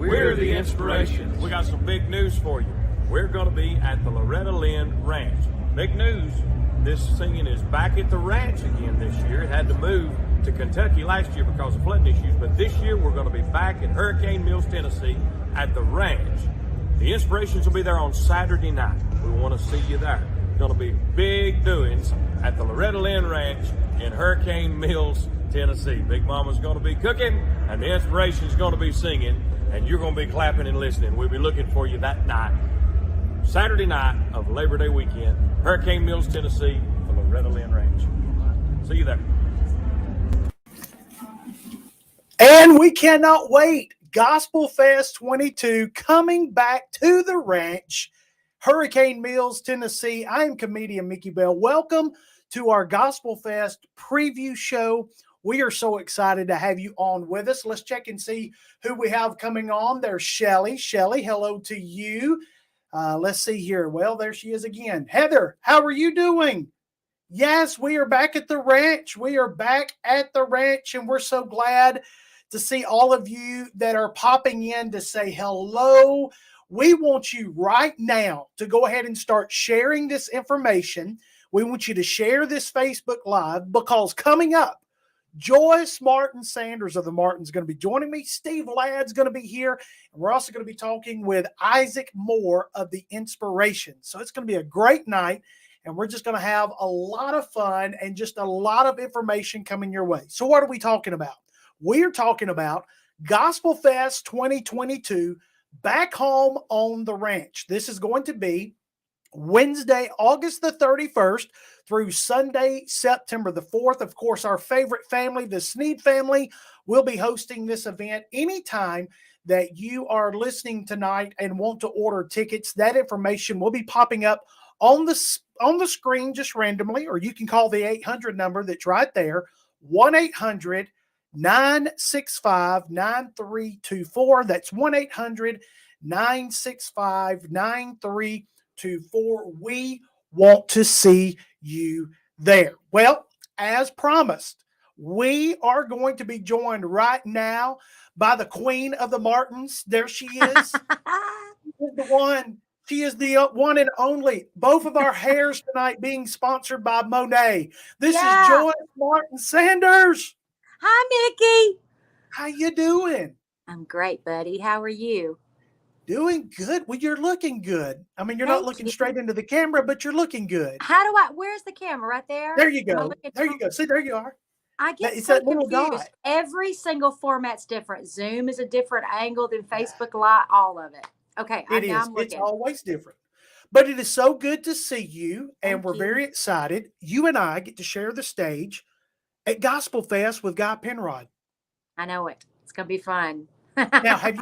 We're the inspiration. We got some big news for you. We're going to be at the Loretta Lynn Ranch. Big news. This singing is back at the ranch again this year. It had to move to Kentucky last year because of flooding issues, but this year we're going to be back in Hurricane Mills, Tennessee at the ranch. The inspirations will be there on Saturday night. We want to see you there. It's going to be big doings at the Loretta Lynn Ranch in Hurricane Mills, Tennessee. Big Mama's going to be cooking, and the inspiration's going to be singing, and you're going to be clapping and listening. We'll be looking for you that night, Saturday night of Labor Day weekend, Hurricane Mills, Tennessee, the Loretta Lynn Ranch. See you there. And we cannot wait. Gospel Fest 22 coming back to the ranch, Hurricane Mills, Tennessee. I am comedian Mickey Bell. Welcome to our Gospel Fest preview show. We are so excited to have you on with us. Let's check and see who we have coming on. There's Shelly. Shelly, hello to you. Let's see here. Well, there she is again. Heather, how are you doing? Yes, we are back at the ranch. We are back at the ranch, and we're so glad to see all of you that are popping in to say hello. We want you right now to go ahead and start sharing this information. We want you to share this Facebook Live because coming up, Joyce Martin Sanders of the Martins is going to be joining me. Steve Ladd's going to be here. And we're also going to be talking with Isaac Moore of the Inspiration. So it's going to be a great night. And we're just going to have a lot of fun and just a lot of information coming your way. So what are we talking about? We're talking about Gospel Fest 2022 back home on the ranch. This is going to be Wednesday, August the 31st through Sunday, September the 4th. Of course, our favorite family, the Sneed family, will be hosting this event anytime that you are listening tonight and want to order tickets. That information will be popping up on the screen just randomly, or you can call the 800 number that's right there, 1-800-965-9324. That's 1-800-965-9324. We want to see you there. Well, as promised, we are going to be joined right now by the Queen of the Martins. There she is. She is the one and only. Both of our hairs tonight being sponsored by Monet. This is Joyce Martin Sanders. Hi, Mickey. How you doing? I'm great, buddy. How are you? Doing good. Well, you're looking good. I mean, you're not looking straight into the camera, but you're looking good. Where's the camera? Right there? There you go. There you go. See, there you are. I get so confused. Every single format's different. Zoom is a different angle than Facebook Live, all of it. Okay. It is. It's always different. But it is so good to see you, and we're very excited. You and I get to share the stage at Gospel Fest with Guy Penrod. I know it. It's going to be fun. Now, have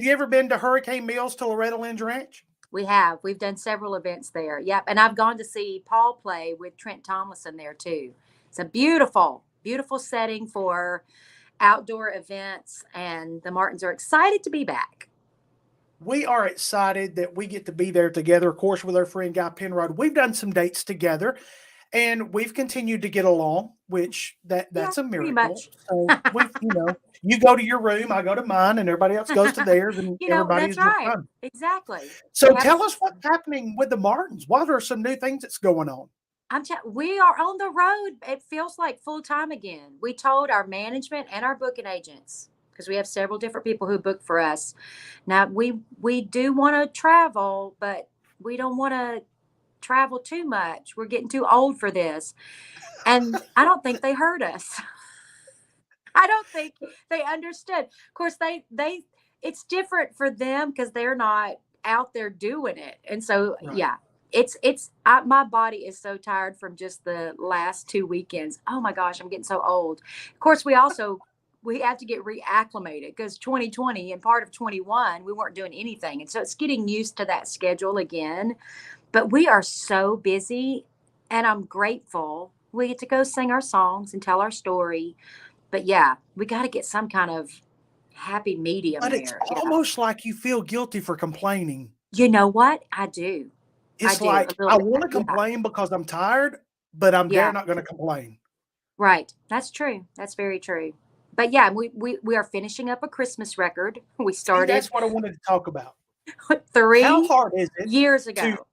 you ever been to Hurricane Mills to Loretta Lynn's Ranch? We have. We've done several events there. Yep. And I've gone to see Paul play with Trent Tomlinson there too. It's a beautiful, beautiful setting for outdoor events, and the Martins are excited to be back. We are excited that we get to be there together, of course, with our friend Guy Penrod. We've done some dates together, and we've continued to get along, which that's a miracle. So you go to your room, I go to mine, and everybody else goes to theirs, and everybody's that's right. fun. Exactly. So tell us what's happening with the Martins. What are some new things that's going on? We are on the road. It feels like full time again. We told our management and our booking agents, because we have several different people who book for us. Now we do want to travel, but we don't want to travel too much. We're getting too old for this. And I don't think they heard us. I don't think they understood. Of course, it's different for them because they're not out there doing it. And so, my body is so tired from just the last 2 weekends. Oh my gosh, I'm getting so old. Of course, we have to get reacclimated because 2020 and part of 21, we weren't doing anything. And so it's getting used to that schedule again. But we are so busy, and I'm grateful. We get to go sing our songs and tell our story. But we got to get some kind of happy medium there. But it's almost like you feel guilty for complaining. You know what? I do. It's like I want to complain because I'm tired, but I'm not going to complain. Right. That's true. That's very true. but yeah, we are finishing up a Christmas record. We See, started that's what I wanted to talk about. 3 How hard is it years to? ago.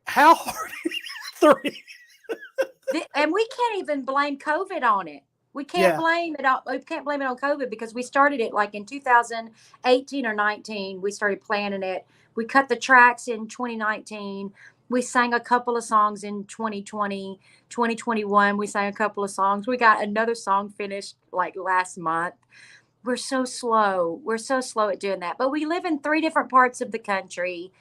How hard? 3. And we can't even blame COVID on it. We can't Yeah. blame it on, we can't blame it on COVID because we started it like in 2018 or 19. We started planning it. We cut the tracks in 2019. We sang a couple of songs in 2020, 2021. We sang a couple of songs. We got another song finished like last month. We're so slow. We're so slow at doing that. But we live in 3 different parts of the country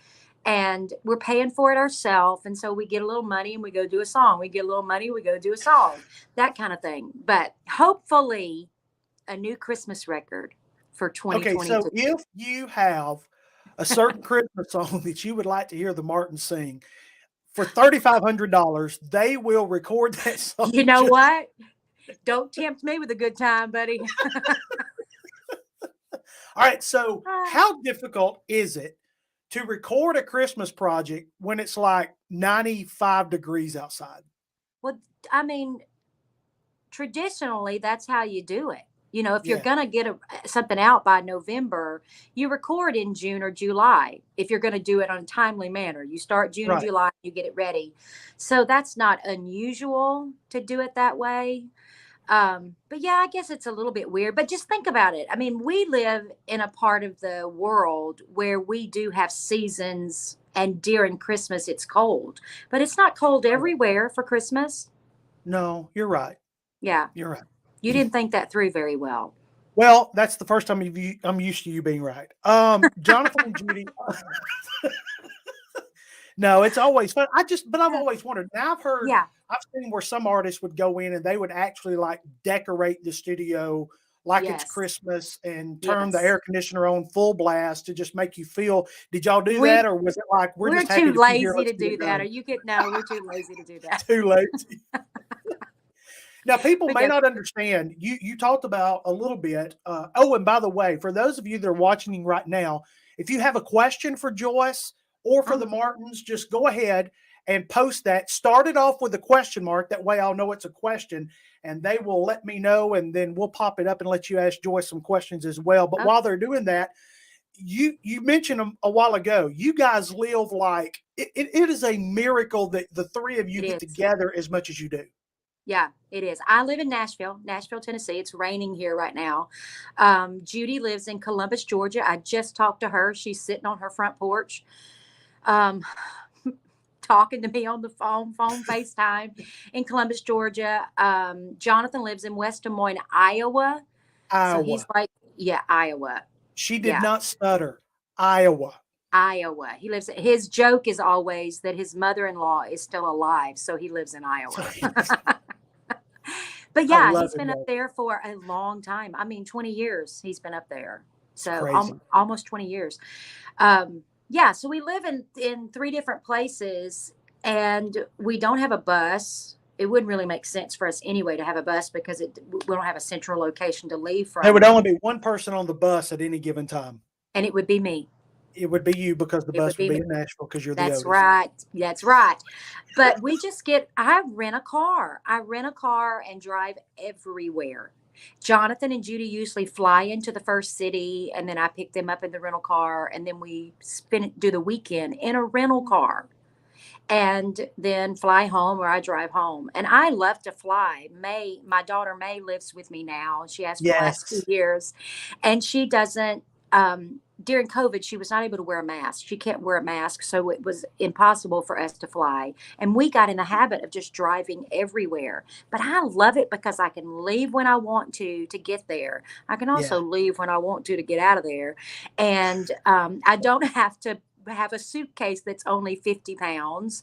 and we're paying for it ourselves. And so we get a little money and we go do a song. We get a little money, we go do a song, that kind of thing. But hopefully a new Christmas record for Okay, 2022. so if you have a certain Christmas song that you would like to hear the Martins sing, for $3,500, they will record that song. You know what? Don't tempt me with a good time, buddy. All right, so how difficult is it to record a Christmas project when it's like 95 degrees outside? Well, I mean, traditionally, that's how you do it. You know, if you're Yeah. going to get something out by November, you record in June or July. If you're going to do it on a timely manner, you start June or Right. July, you get it ready. So that's not unusual to do it that way. But yeah, I guess it's a little bit weird, but just think about it. I mean, we live in a part of the world where we do have seasons, and during Christmas it's cold, but it's not cold everywhere for Christmas. No, you're right. Yeah. You're right. You didn't think that through very well. Well, that's the first time I'm used to you being right. Jonathan and Judy. No, it's always fun. But I've always wondered. Now I've seen where some artists would go in and they would actually like decorate the studio like it's Yes. Christmas and turn the Yes. air conditioner on full blast to just make you feel. Did y'all do that, or was it like we're just happy too to be lazy here, to let's get do it that? done? Or you could no, we're too lazy to do that. Too lazy. Now, people But may yeah. not understand. You talked about a little bit. Oh, and by the way, for those of you that are watching right now, if you have a question for Joyce or for the Martins, just go ahead and post that. Start it off with a question mark. That way I'll know it's a question, and they will let me know, and then we'll pop it up and let you ask Joyce some questions as well. But while they're doing that, you mentioned them a while ago. You guys live like it is a miracle that the 3 of you get together as much as you do. Yeah, it is. I live in Nashville, Tennessee. It's raining here right now. Judy lives in Columbus, Georgia. I just talked to her. She's sitting on her front porch, talking to me on the phone FaceTime in Columbus, Georgia. Jonathan lives in West Des Moines, Iowa. So he's like, Iowa. She did not stutter. Iowa. He lives. His joke is always that his mother-in-law is still alive, so he lives in Iowa. But yeah, he's been up there for a long time. I mean, 20 years he's been up there. So almost 20 years. Yeah, so we live in 3 different places, and we don't have a bus. It wouldn't really make sense for us anyway to have a bus because we don't have a central location to leave from. There would only be one person on the bus at any given time. And it would be me. It would be you because the bus would be in Nashville because you're the oldest. That's right. But I rent a car. And drive everywhere. Jonathan and Judy usually fly into the first city, and then I pick them up in the rental car, and then we do the weekend in a rental car, and then fly home, or I drive home. And I love to fly. My daughter May lives with me now. She has for the last 2 years, and she doesn't. During COVID, she was not able to wear a mask. She can't wear a mask, so it was impossible for us to fly. And we got in the habit of just driving everywhere. But I love it because I can leave when I want to get there. I can also leave when I want to get out of there. And I don't have to have a suitcase that's only 50 pounds.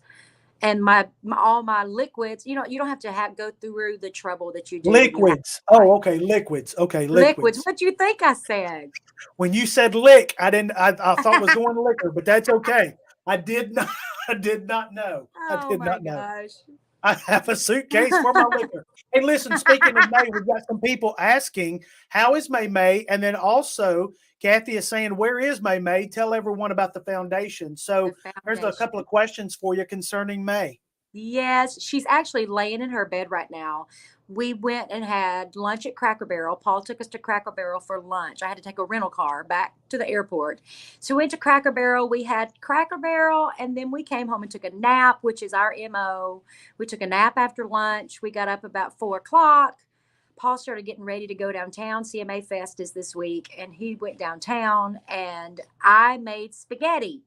And all my liquids, you don't have to go through the trouble that you do. Liquids. Okay. Liquids. Okay. Liquids. What do you think I said? When you said lick, I thought it was going to liquor, but that's okay. I did not know. I did not know. Gosh. I have a suitcase for my liquor. Hey, listen, speaking of May, we've got some people asking, how is May? And then also, Kathy is saying, where is May? Tell everyone about the foundation. So there's a couple of questions for you concerning May. Yes, she's actually laying in her bed right now. We went and had lunch at Cracker Barrel. Paul took us to Cracker Barrel for lunch. I had to take a rental car back to the airport. So we went to Cracker Barrel. We had Cracker Barrel, and then we came home and took a nap, which is our MO. We took a nap after lunch. We got up about 4 o'clock. Paul started getting ready to go downtown. CMA Fest is this week, and he went downtown, and I made spaghetti.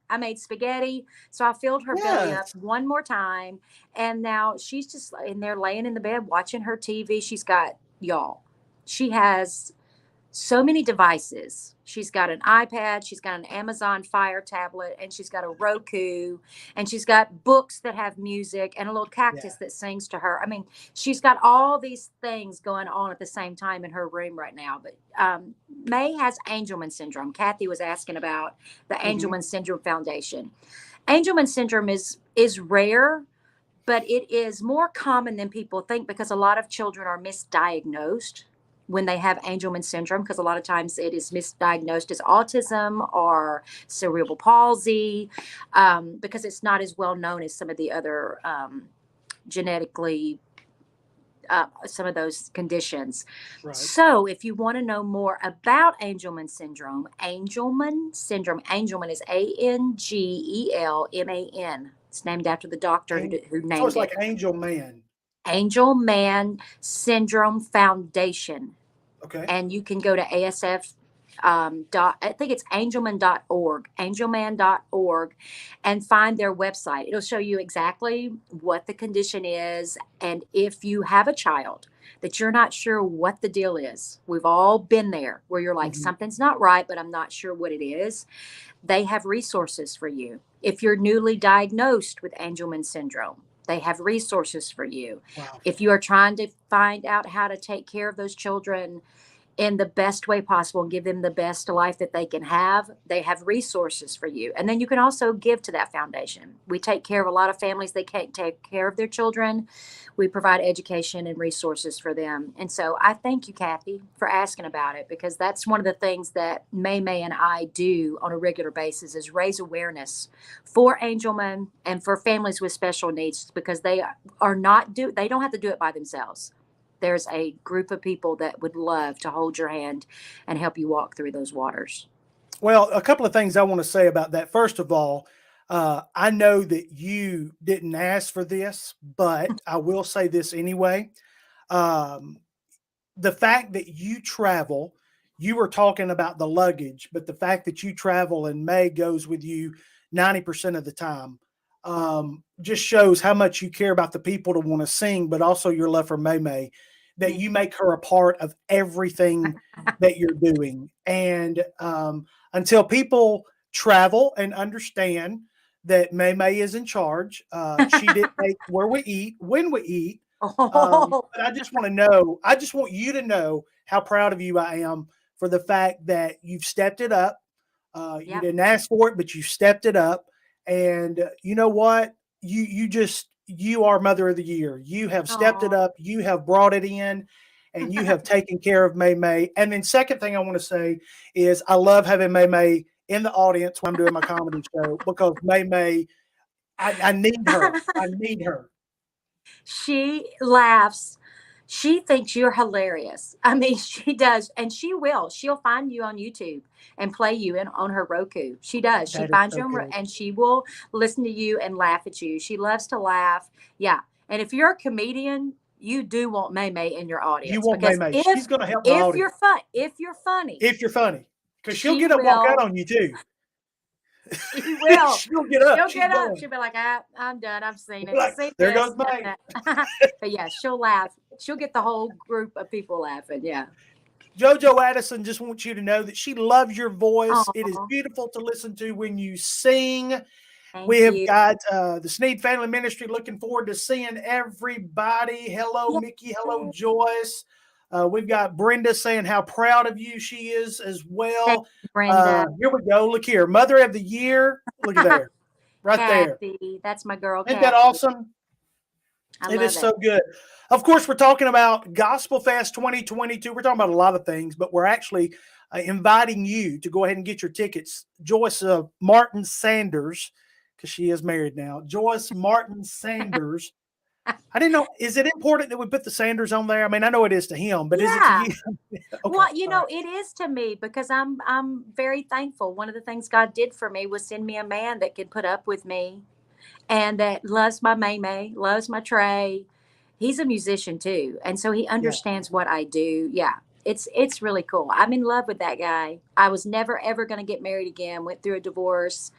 So I filled her belly up Yes. one more time, and now she's just in there laying in the bed watching her TV. She's got, y'all, she has so many devices. She's got an iPad, she's got an Amazon Fire tablet, and she's got a Roku, and she's got books that have music and a little Yeah. cactus that sings to her. I mean, she's got all these things going on at the same time in her room right now. But May has Angelman syndrome. Kathy was asking about the Mhm. Angelman Syndrome Foundation. Angelman syndrome is rare, but it is more common than people think because a lot of children are misdiagnosed when they have Angelman syndrome, because a lot of times it is misdiagnosed as autism or cerebral palsy, because it's not as well known as some of the other genetically some of those conditions. Right. So if you want to know more about Angelman syndrome, Angelman is Angelman. It's named after the doctor who So named it's like it. Angel Man. Angelman Syndrome Foundation. Okay. And you can go to ASF I think it's angelman.org, and find their website. It'll show you exactly what the condition is. And if you have a child that you're not sure what the deal is, we've all been there where you're like, Mhm. something's not right, but I'm not sure what it is. They have resources for you. If you're newly diagnosed with Angelman syndrome, they have resources for you. Wow. If you are trying to find out how to take care of those children in the best way possible and give them the best life that they can have, they have resources for you. And then you can also give to that foundation. We take care of a lot of families that can't take care of their children. We provide education and resources for them. And so I thank you, Kathy, for asking about it, because that's one of the things that May and I do on a regular basis is raise awareness for Angelman and for families with special needs, because they don't have to do it by themselves. There's a group of people that would love to hold your hand and help you walk through those waters. Well, a couple of things I want to say about that. First of all, I know that you didn't ask for this, but I will say this anyway. Um, the fact that you travel, you were talking about the luggage, but the fact that you travel and May goes with you 90% of the time just shows how much you care about the people to want to sing, but also your love for May, that you make her a part of everything that you're doing. And until people travel and understand that May is in charge, she dictates where we eat, when we eat. Oh, But I just want you to know how proud of you I am for the fact that you've stepped it up. You yep. didn't ask for it, but you stepped it up. And you know what? You are Mother of the Year. You have stepped it Oh, up. You have brought it in, and you have taken care of May. And then second thing I want to say is I love having May in the audience when I'm doing my comedy show because May, I need her. I need her. she laughs. She thinks you're hilarious. I mean, she does. And she will. She'll find you on YouTube and play you on her Roku. She does. She That is finds so you good. and she will listen to you and laugh at you. She loves to laugh. Yeah. And if you're a comedian, you do want May in your You audience, want because May. She's going to help my audience if you're funny, if you're funny because she'll she get up, walk out will. on you too. She will. She'll get up. She'll She's get up. going. She'll be like, I'm done. I've seen it. Like, Seen there this, goes done May. that. But yeah, she'll laugh. She'll get the whole group of people laughing. Yeah. JoJo Addison just wants you to know that she loves your voice. It is Oh, beautiful to listen to when you sing. We thank have you. got the Sneed Family Ministry looking forward to seeing everybody. Hello, Yeah. Mickey. Hello, Joyce. We've got Brenda saying how proud of you she is as Thank well. you, Brenda. Here we go. Look here. Mother of the Year. Look at there. Right there. Kathy. That's my girl, Ain't that Kathy. awesome? I It love is it. so good. Of course, we're talking about Gospel Fest 2022. We're talking about a lot of things, but we're actually inviting you to go ahead and get your tickets. Joyce Martin Sanders because she is married now. Joyce Martin Sanders. I didn't know. Is it important that we put the Sanders on there? I mean, I know it is to him, but is it to you? Okay, Well, you know, right. it is to me because I'm very thankful. One of the things God did for me was send me a man that could put up with me and that loves my May, loves my Trey. He's a musician too, and so he Yeah. understands what I do. Yeah, it's really cool. I'm in love with that guy. I was never ever going to get married again. Went through a divorce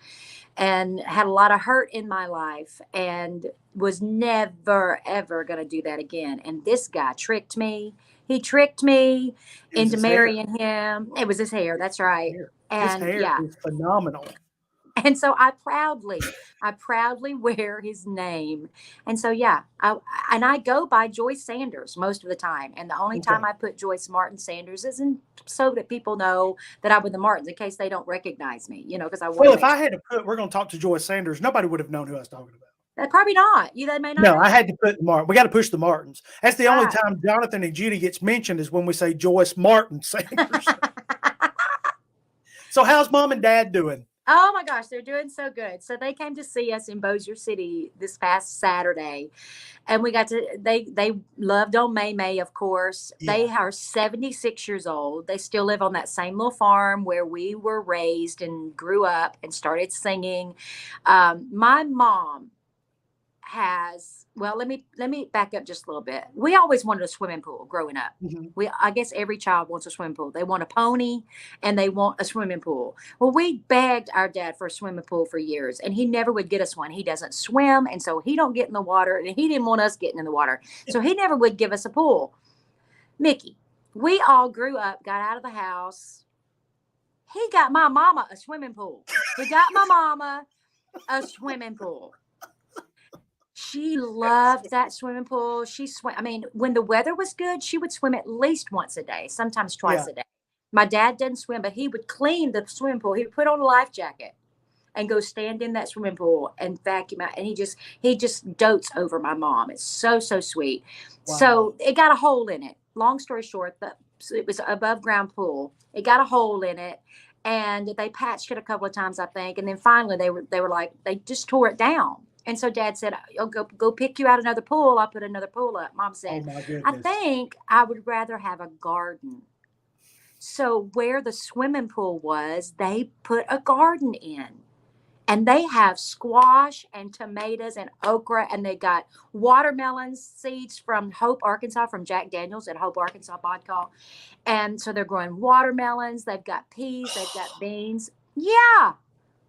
and had a lot of hurt in my life and was never ever going to do that again. And this guy tricked me. He tricked me It was into his hair. marrying him. It was his hair. That's right. His And hair yeah, is phenomenal. and so I proudly wear his name. And so yeah, I go by Joyce Sanders most of the time. And the only time Okay. I put Joyce Martin Sanders is in so that people know that I'm with the Martins in case they don't recognize me, because I want Well, to if make I sure. had to put, we're going to talk to Joyce Sanders, nobody would have known who I was talking about. Probably not. They may not No, I know. had to put Martin. We got to push the Martins. That's the only Right. time Jonathan and Judy gets mentioned is when we say Joyce Martin Sanders. So how's mom and dad doing? Oh my gosh, they're doing so good. So they came to see us in Bossier City this past Saturday, and we got to. They loved on May, of course. Yeah. They are 76 years old. They still live on that same little farm where we were raised and grew up and started singing. My mom has, well, let me back up just a little bit. We always wanted a swimming pool growing up. Mhm. I guess every child wants a swimming pool. They want a pony and they want a swimming pool. Well, we begged our dad for a swimming pool for years and he never would get us one. He doesn't swim, and so he don't get in the water, and he didn't want us getting in the water, so he never would give us a pool. Mickey, we all grew up, got out of the house. He got my mama a swimming pool. He got my mama a swimming pool. She loved that swimming pool. She swam. I mean, when the weather was good, she would swim at least once a day, sometimes twice Yeah. a day. My dad didn't swim, but he would clean the swimming pool. He would put on a life jacket and go stand in that swimming pool and vacuum out. And he just dotes over my mom. It's so, so sweet. Wow. So it got a hole in it. Long story short, it was above ground pool. It got a hole in it. And they patched it a couple of times, I think. And then finally they were like, they just tore it down. And so dad said, I'll go pick you out another pool. I'll put another pool up. Mom Oh said, my I goodness. think I would rather have a garden. So where the swimming pool was, they put a garden in. And they have squash and tomatoes and okra, and they got watermelon seeds from Hope, Arkansas, from Jack Daniels at Hope, Arkansas Vodka. And so they're growing watermelons. They've got peas. They've got beans. Yeah.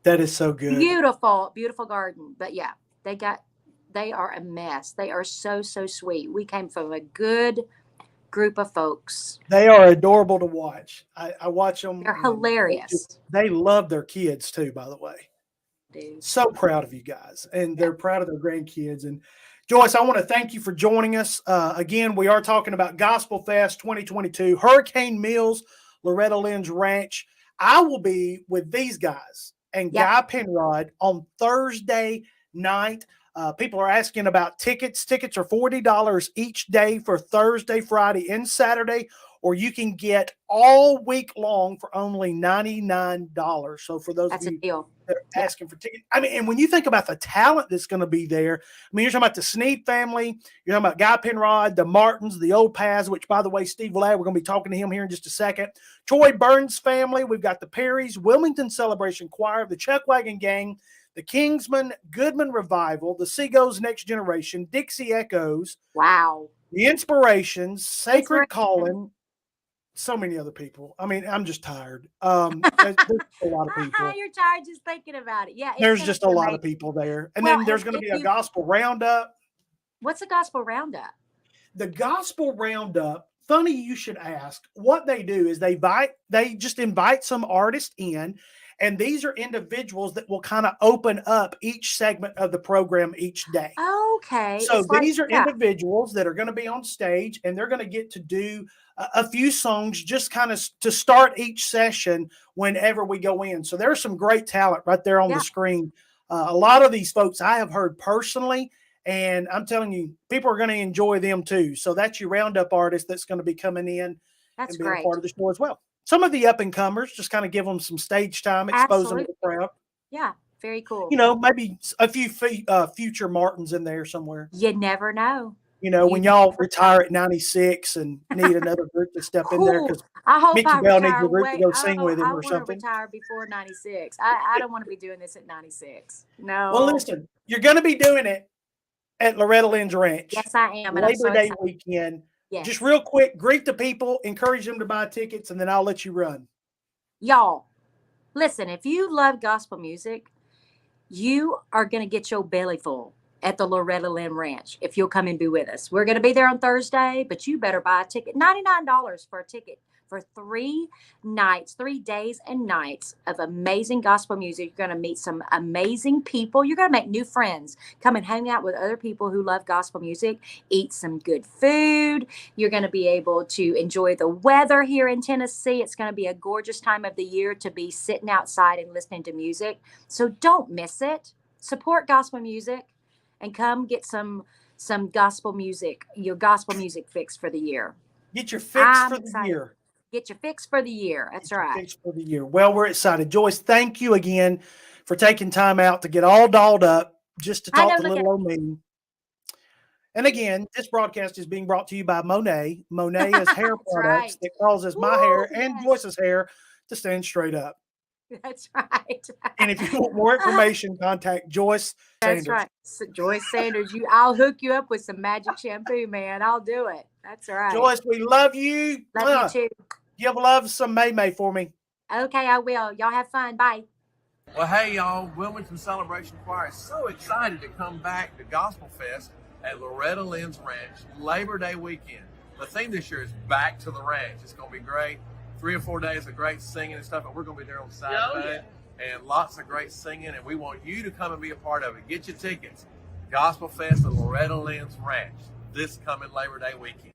That is so good. Beautiful, beautiful garden. But yeah, they are a mess. They are so, so sweet. We came from a good group of folks. They are adorable to watch. I watch them. They're hilarious. They love their kids too, by the way. Dude. So proud of you guys, and they're proud of their grandkids. And Joyce, I want to thank you for joining us. Again, we are talking about Gospel Fest 2022, Hurricane Mills, Loretta Lynn's Ranch. I will be with these guys and Yep. Guy Penrod on Thursday night. People are asking about tickets. Tickets are $40 each day for Thursday, Friday, and Saturday, or you can get all week long for only $99. So for those That's of a you deal. that are Yeah. asking for tickets, I mean, and when you think about the talent that's going to be there, I mean, you're talking about the Sneed family, you're talking about Guy Penrod, the Martins, the Old Paths, which, by the way, Steve Ladd, we're going to be talking to him here in just a second. Troy Burns family, we've got the Perrys, Wilmington Celebration Choir, the Chuckwagon Gang, the Kingsman Goodman Revival, the Seagulls Next Generation, Dixie Echoes, Wow. the Inspirations, Sacred Inspiration. Calling, so many other people. I mean, I'm just tired. There's a lot of people. You're tired just thinking about it. Yeah. it's There's gonna just be a lot amazing. of people there. And Well, then there's and going to if be a you- gospel roundup. What's a gospel roundup? The gospel roundup, funny you should ask. What they do is they just invite some artists in, and these are individuals that will kind of open up each segment of the program each day. Okay. So it's like, these are yeah. individuals that are going to be on stage, and they're going to get to do a few songs just kind of to start each session whenever we go in. So there's some great talent right there on Yeah. the screen. A lot of these folks I have heard personally, and I'm telling you, people are going to enjoy them too. So that's your roundup artist that's going to be coming in That's and being great. a part of the show as well. Some of the up and comers, just kind of give them some stage time, expose them to the crowd. Yeah. Very cool. You know, maybe a few future Martins in there somewhere. You never know. You know, when y'all retire at 96 and need another group to step in there because I hope Mickey I Bell needs retire a group to go sing with him I or want to something. retire before 96. I don't want to be doing this at 96. No. Well, listen, you're going to be doing it at Loretta Lynn's Ranch. Yes, I am. And Labor I'm so Day excited. weekend. Yes. Just real quick, greet the people, encourage them to buy tickets, and then I'll let you run. Y'all, listen, if you love gospel music, you are going to get your belly full at the Loretta Lynn Ranch if you'll come and be with us. We're going to be there on Thursday, but you better buy a ticket. $99 for a ticket for 3 nights, 3 days and nights of amazing gospel music. You're going to meet some amazing people. You're going to make new friends. Come and hang out with other people who love gospel music. Eat some good food. You're going to be able to enjoy the weather here in Tennessee. It's going to be a gorgeous time of the year to be sitting outside and listening to music. So don't miss it. Support gospel music and come get some gospel music, your gospel music fix for the year. Get your fix for the year. Get your fix for the year. That's right. Fix for the year. Well, we're excited. Joyce, thank you again for taking time out to get all dolled up just to talk to little old me. And again, this broadcast is being brought to you by Monet. Monet is hair products that causes my hair and Joyce's hair to stand straight up. That's right. And if you want more information, contact Joyce Sanders. That's right. So Joyce Sanders, I'll hook you up with some magic shampoo, man. I'll do it. That's right. Joyce, we love you. Love you too. Give love some May for me. Okay, I will. Y'all have fun. Bye. Well, hey, y'all. Wilmington Celebration Choir is so excited to come back to Gospel Fest at Loretta Lynn's Ranch Labor Day weekend. The theme this year is Back to the Ranch. It's going to be great. 3 or 4 days of great singing and stuff, and we're going to be there on Saturday. And lots of great singing, and we want you to come and be a part of it. Get your tickets. Gospel Fest at Loretta Lynn's Ranch this coming Labor Day weekend.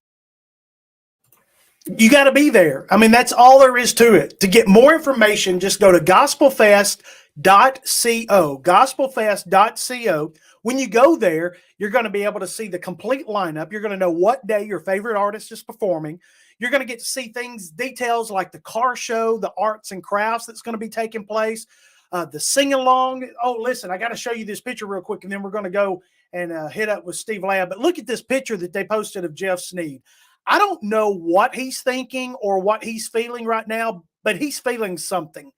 You got to be there. I mean, that's all there is to it. To get more information, just go to gospelfest.co, gospelfest.co. When you go there, you're going to be able to see the complete lineup. You're going to know what day your favorite artist is performing. You're going to get to see details like the car show, the arts and crafts that's going to be taking place, the sing-along. Oh, listen, I got to show you this picture real quick, and then we're going to go and hit up with Steve Ladd. But look at this picture that they posted of Jeff Sneed. I don't know what he's thinking or what he's feeling right now, but he's feeling something.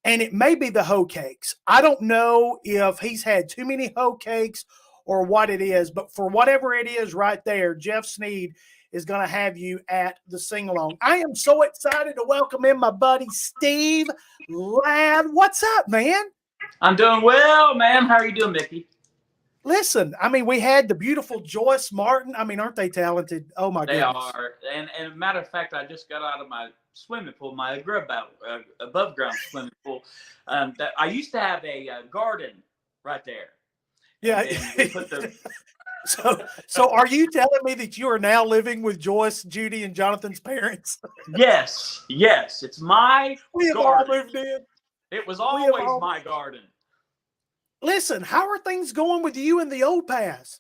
And it may be the hoe cakes. I don't know if he's had too many hoe cakes or what it is, but for whatever it is right there, Jeff Sneed is going to have you at the sing-along. I am so excited to welcome in my buddy Steve Ladd. What's up, man? I'm doing well, man. How are you doing, Mickey? Listen, I mean, we had the beautiful Joyce Martin. I mean, aren't they talented? Oh, my goodness. They are. And matter of fact, I just got out of my swimming pool, my above ground swimming pool. That I used to have a garden right there. Yeah. Put the... So are you telling me that you are now living with Joyce, Judy, and Jonathan's parents? Yes. It's my We have garden. all moved in. It was always my garden. Listen, how are things going with you in the old pass?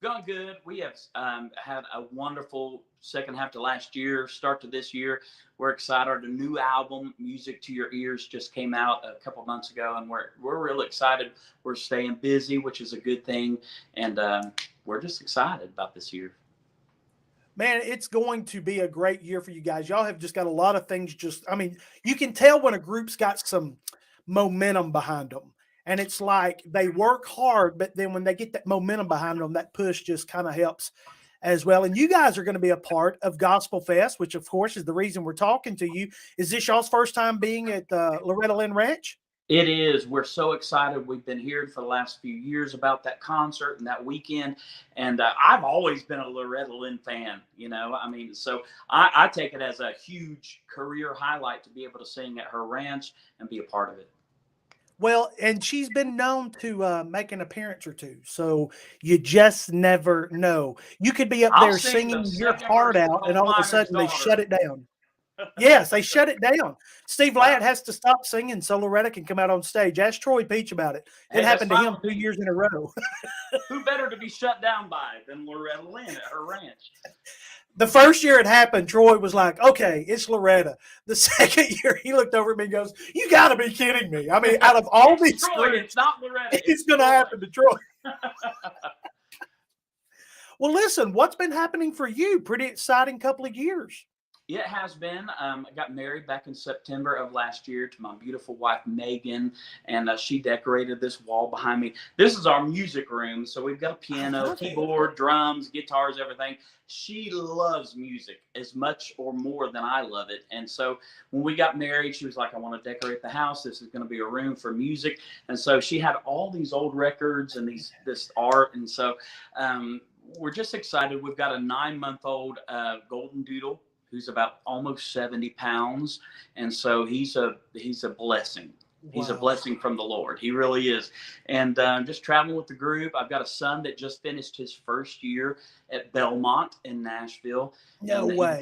Going good. We have had a wonderful second half to last year, start to this year. We're excited. Our new album, Music to Your Ears, just came out a couple months ago, and we're really excited. We're staying busy, which is a good thing, and we're just excited about this year. Man, it's going to be a great year for you guys. Y'all have just got a lot of things. You can tell when a group's got some momentum behind them. And it's like they work hard, but then when they get that momentum behind them, that push just kind of helps as well. And you guys are going to be a part of Gospel Fest, which, of course, is the reason we're talking to you. Is this y'all's first time being at Loretta Lynn Ranch? It is. We're so excited. We've been hearing for the last few years about that concert and that weekend. And I've always been a Loretta Lynn fan, so I take it as a huge career highlight to be able to sing at her ranch and be a part of it. Well, and she's been known to make an appearance or two, so you just never know. You could be up there singing your heart out, and all of a sudden they shut it down. Yes, they shut it down. Steve Wow. Ladd has to stop singing so Loretta can come out on stage. Ask Troy Peach about it. It Hey, happened to that's him fine. 2 years in a row. Who better to be shut down by than Loretta Lynn at her ranch? The first year it happened, Troy was like, okay, it's Loretta. The second year, he looked over at me and goes, you got to be kidding me. I mean, out of all these Troy, groups, it's not Loretta. it's going to happen to Troy. Well, listen, what's been happening for you? Pretty exciting couple of years. It has been. I got married back in September of last year to my beautiful wife, Megan, and she decorated this wall behind me. This is our music room. So we've got a piano, keyboard, drums, guitars, everything. She loves music as much or more than I love it. And so when we got married, she was like, I want to decorate the house. This is going to be a room for music. And so she had all these old records and this art. And so we're just excited. We've got a 9-month-old golden doodle who's about almost 70 pounds. And so he's a blessing. Wow. He's a blessing from the Lord. He really is. And just traveling with the group. I've got a son that just finished his first year at Belmont in Nashville. No way.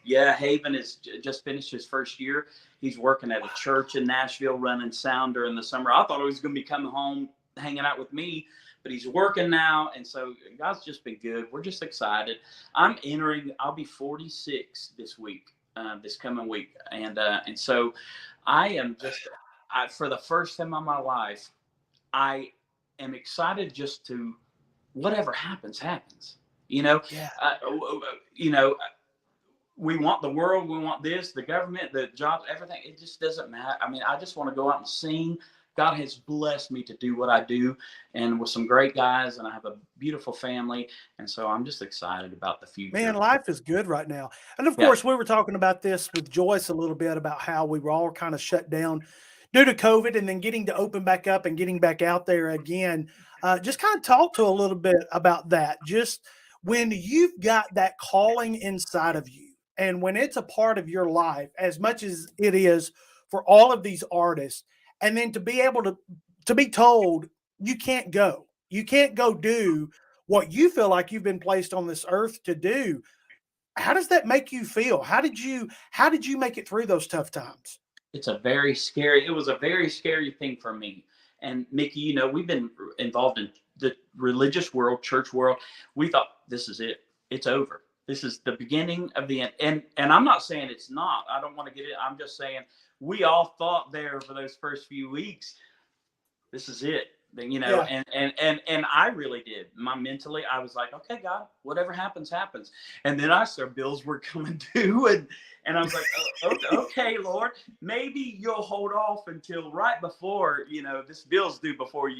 Haven has just finished his first year. He's working at a church in Nashville running sound during the summer. I thought he was going to be coming home, hanging out with me, but he's working now. And so God's just been good. We're just excited. I'll be 46 this week, this coming week. And so I am for the first time in my life, I am excited just to, whatever happens, happens, you know, we want the world, we want this, the government, the jobs, everything. It just doesn't matter. I mean, I just want to go out and sing. God has blessed me to do what I do, and with some great guys, and I have a beautiful family, and so I'm just excited about the future. Man, life is good right now. And of course, we were talking about this with Joyce a little bit about how we were all kind of shut down due to COVID, and then getting to open back up and getting back out there again. Just kind of talk to a little bit about that. Just when you've got that calling inside of you, and when it's a part of your life, as much as it is for all of these artists, and then to be able to be told you can't go do what you feel like you've been placed on this earth to do. How does that make you feel? How did you make it through those tough times? It was a very scary thing for me. And Mickey, you know, we've been involved in the religious world, church world. We thought, this is it. It's over. This is the beginning of the end. And I'm not saying it's not. I don't want to get it. I'm just saying we all thought there for those first few weeks, this is it. You know, and I really did. Mentally, I was like, okay, God, whatever happens, happens. And then our bills were coming due, and I was like, okay, Lord, maybe you'll hold off until right before, you know, this bill's due before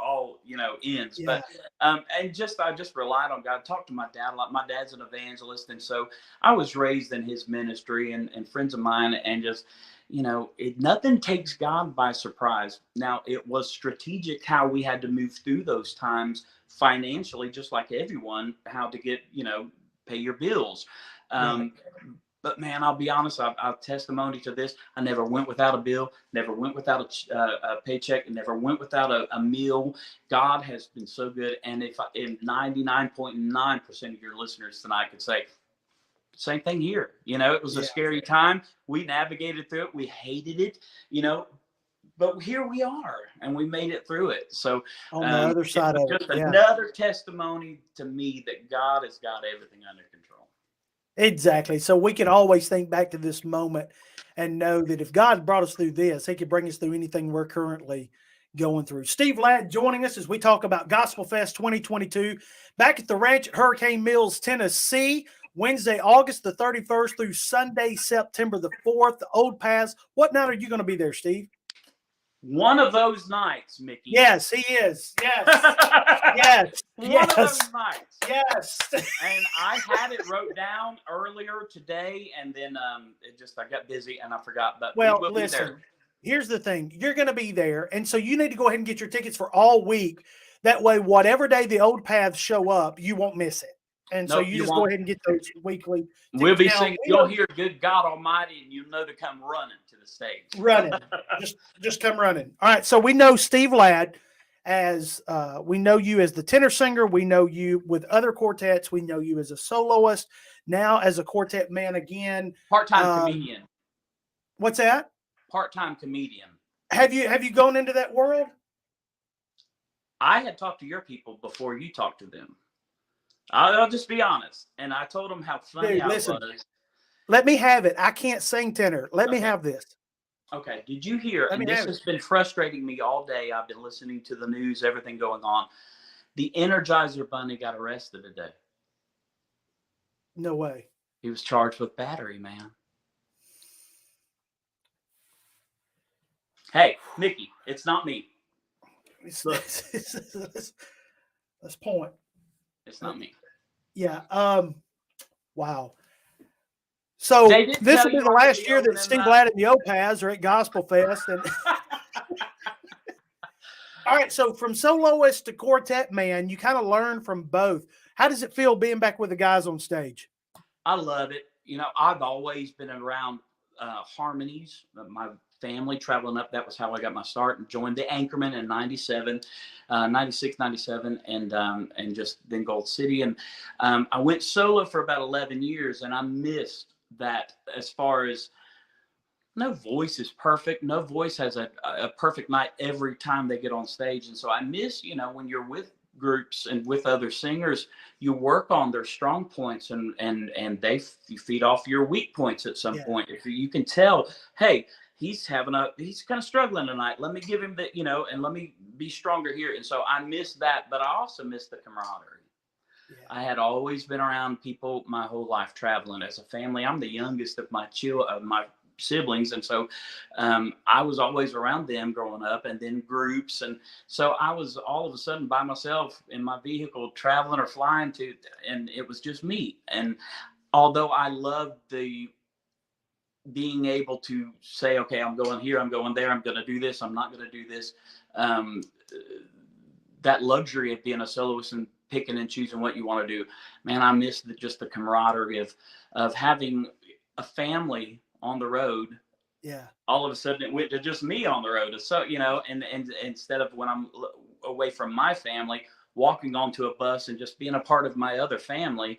all, you know, ends. Yeah. But I just relied on God. Talked to my dad a lot. My dad's an evangelist, and so I was raised in his ministry, and friends of mine, and just, you know, nothing takes God by surprise. Now, it was strategic how we had to move through those times financially, just like everyone, how to get, you know, pay your bills. But man, I'll be honest, I'll testimony to this. I never went without a bill, never went without a paycheck, and never went without a meal. God has been so good. And if 99.9% of your listeners tonight could say, same thing here. You know, it was a scary time. We navigated through it. We hated it, you know, but here we are, and we made it through it. So on the other side of it, just another testimony to me that God has got everything under control. Exactly. So we can always think back to this moment and know that if God brought us through this, he could bring us through anything we're currently going through. Steve Ladd joining us as we talk about Gospel Fest 2022 back at the ranch at Hurricane Mills, Tennessee. Wednesday, August the 31st through Sunday, September the 4th, the Old Paths. What night are you going to be there, Steve? One of those nights, Mickey. Yes, he is. Yes. Yes. One of those nights. Yes. And I had it wrote down earlier today, and then I got busy and I forgot. But well, listen, here's the thing. You're going to be there, and so you need to go ahead and get your tickets for all week. That way, whatever day the Old Paths show up, you won't miss it. And so you just go ahead and get those weekly. We'll be singing. You'll hear "Good God Almighty," and you know to come running to the stage. Running, just come running. All right. So we know Steve Ladd as we know you as the tenor singer. We know you with other quartets. We know you as a soloist. Now as a quartet man again. Part-time comedian. What's that? Part-time comedian. Have you gone into that world? I had talked to your people before you talked to them. I'll just be honest. And I told them how funny I was. Let me have it. I can't sing tenor. Let me have this. Okay. Did you hear? And this has been frustrating me all day. I've been listening to the news, everything going on. The Energizer Bunny got arrested today. No way. He was charged with battery, man. Hey, Mickey, it's not me. Let's point. It's not me. Yeah. Wow. So this will be the last year that Steve Ladd and the Opaz are at Gospel Fest. And all right. So from soloist to quartet man, you kind of learn from both. How does it feel being back with the guys on stage? I love it. You know, I've always been around harmonies. My family traveling up, that was how I got my start, and joined the Anchorman in 96, 97, and just then Gold City. And I went solo for about 11 years, and I missed that. As far as, no voice is perfect. No voice has a perfect night every time they get on stage. And so I miss, you know, when you're with groups and with other singers, you work on their strong points and you feed off your weak points at some point. If you can tell, hey, he's kind of struggling tonight. Let me give him the, you know, and let me be stronger here. And so I miss that, but I also miss the camaraderie. Yeah. I had always been around people my whole life traveling as a family. I'm the youngest of my siblings, and so I was always around them growing up, and then groups, and so I was all of a sudden by myself in my vehicle traveling or flying and it was just me. And although I loved the being able to say, okay, I'm going here, I'm going there, I'm going to do this, I'm not going to do this, that luxury of being a soloist and picking and choosing what you want to do, man, I miss just the camaraderie of having a family on the road. Yeah. All of a sudden it went to just me on the road. So, you know, and instead of when I'm away from my family, walking onto a bus and just being a part of my other family,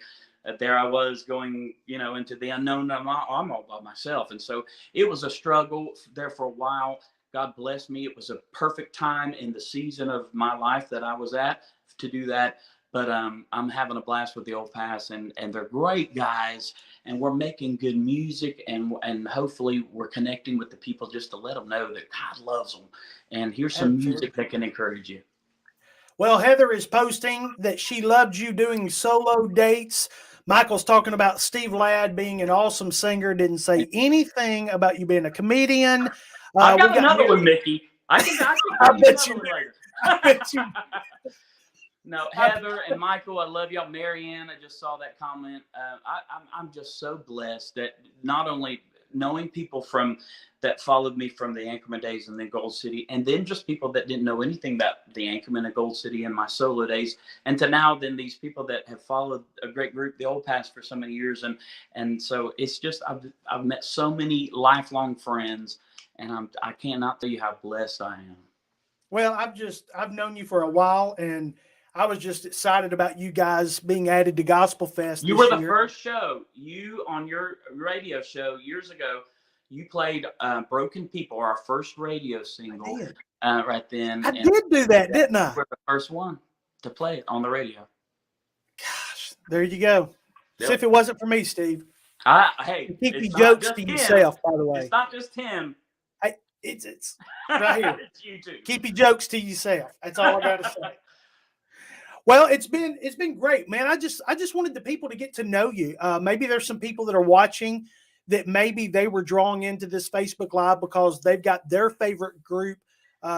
there I was going, you know, into the unknown. I'm all by myself. And so it was a struggle there for a while. God bless me. It was a perfect time in the season of my life that I was at to do that. But I'm having a blast with the Opaz, and they're great guys, and we're making good music, and hopefully we're connecting with the people just to let them know that God loves them. And here's some music that can encourage you. Well, Heather is posting that she loved you doing solo dates. Michael's talking about Steve Ladd being an awesome singer. Didn't say anything about you being a comedian. I got another one, Mickey. I bet you later. I bet you. No, Heather and Michael, I love y'all. Marianne, I just saw that comment. I'm just so blessed that not only knowing people that followed me from the Anchorman days and then Gold City, and then just people that didn't know anything about the Anchorman and Gold City and my solo days, and to now then these people that have followed a great group, the Opaz, for so many years, and so it's just I've met so many lifelong friends, and I cannot tell you how blessed I am. Well, I've known you for a while, and I was just excited about you guys being added to Gospel Fest. You were the first show. You, on your radio show years ago, you played Broken People, our first radio single right then. I did do that, didn't I? You were the first one to play it on the radio. Gosh, there you go. Yep. So if it wasn't for me, Steve. Hey, keep your jokes to yourself, by the way. It's not just him. Hey, it's right here. It's you too. Keep your jokes to yourself. That's all I got to say. Well, it's been great, man. I just wanted the people to get to know you. Maybe there's some people that are watching that maybe they were drawn into this Facebook Live because they've got their favorite group.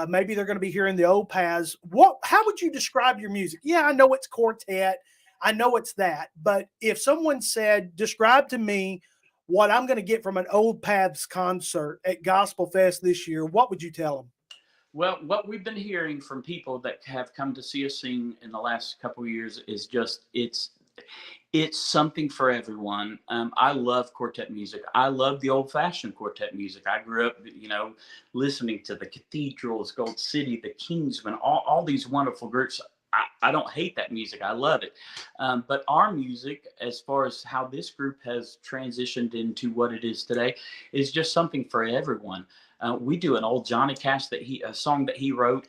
Maybe they're going to be hearing the Opaz. How would you describe your music? Yeah, I know it's quartet. I know it's that. But if someone said, describe to me what I'm going to get from an Opaz concert at Gospel Fest this year, what would you tell them? Well, what we've been hearing from people that have come to see us sing in the last couple of years is just, it's It's something for everyone. I love quartet music. I love the old-fashioned quartet music. I grew up, listening to the Cathedrals, Gold City, the Kingsmen, all these wonderful groups. I don't hate that music. I love it. But our music, as far as how this group has transitioned into what it is today, is just something for everyone. We do an old Johnny Cash a song that he wrote.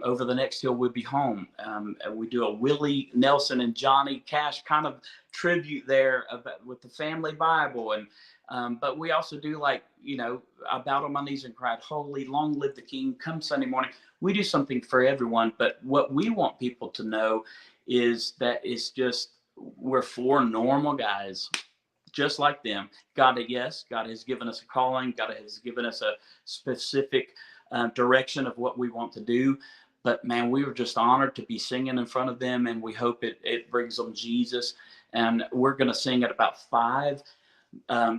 Over the Next Hill We'll Be Home. We do a Willie Nelson and Johnny Cash kind of tribute there with the family Bible. And but we also do I Bowed on My Knees and Cried, Holy, Long Live the King, Come Sunday Morning. We do something for everyone. But what we want people to know is that we're four normal guys, just like them. God has given us a calling. God has given us a specific direction of what we want to do. But man, we were just honored to be singing in front of them, and we hope it brings them Jesus. And we're going to sing at about 5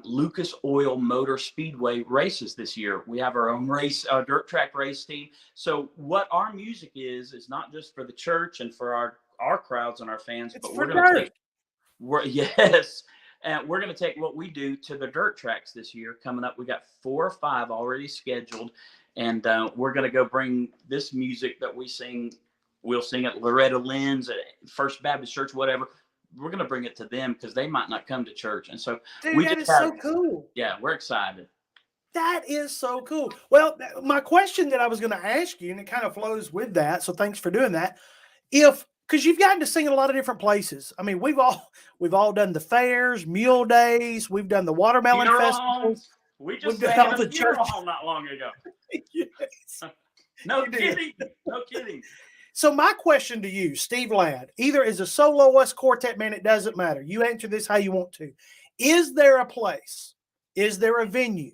Lucas Oil Motor Speedway races this year. We have our own dirt track race team. So what our music is not just for the church and for our crowds and our fans, It's but for we're going to dirt. Yes. And we're going to take what we do to the dirt tracks this year. Coming up, we got 4 or 5 already scheduled. And we're going to go bring this music that we sing. We'll sing at Loretta Lynn's, at First Baptist Church, whatever. We're going to bring it to them because they might not come to church. And so Dude, that is so cool. Yeah, we're excited. That is so cool. Well, my question that I was going to ask you, and it kind of flows with that, so thanks for doing that. Because you've gotten to sing in a lot of different places. I mean, we've all done the fairs, mule days. We've done the watermelon festivals. We just sang at a funeral home not long ago. Yes. No kidding. No kidding. So my question to you, Steve Ladd, either as a soloist, quartet man, it doesn't matter. You answer this how you want to. Is there a place? Is there a venue?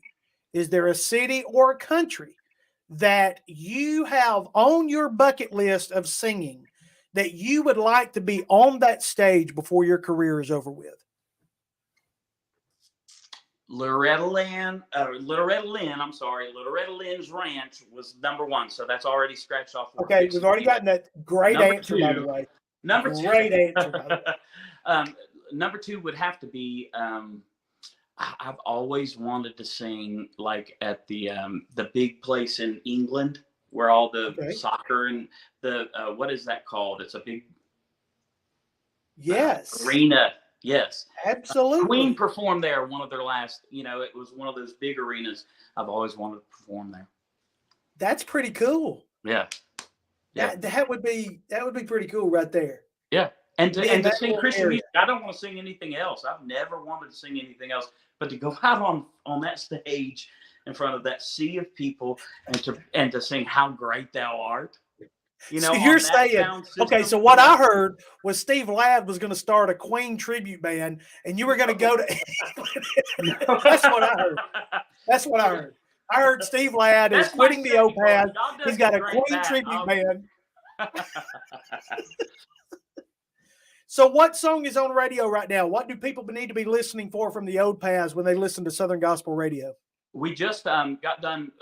Is there a city or a country that you have on your bucket list of singing that you would like to be on that stage before your career is over with? Loretta Lynn's ranch was number 1, so that's already scratched off. Okay, we've already gotten that. Great answer, by the way. Number 2. Great answer, by the way. Number 2 would have to be. I've always wanted to sing at the big place in England where all the soccer and the what is that called? It's a big arena. Yes, absolutely. Queen performed there. One of their last, it was one of those big arenas. I've always wanted to perform there. That's pretty cool. Yeah. That would be pretty cool right there. Yeah, and to sing Christian music. I don't want to sing anything else. I've never wanted to sing anything else, but to go out on that stage in front of that sea of people and to sing "How Great Thou Art." So you're saying, okay, so what I heard was Steve Ladd was going to start a Queen tribute band, and you were going to go to That's what I heard. That's what I heard. I heard Steve Ladd is quitting the OPAD. He's got a Queen tribute band. So what song is on radio right now? What do people need to be listening for from the old paths when they listen to Southern Gospel Radio? We just got done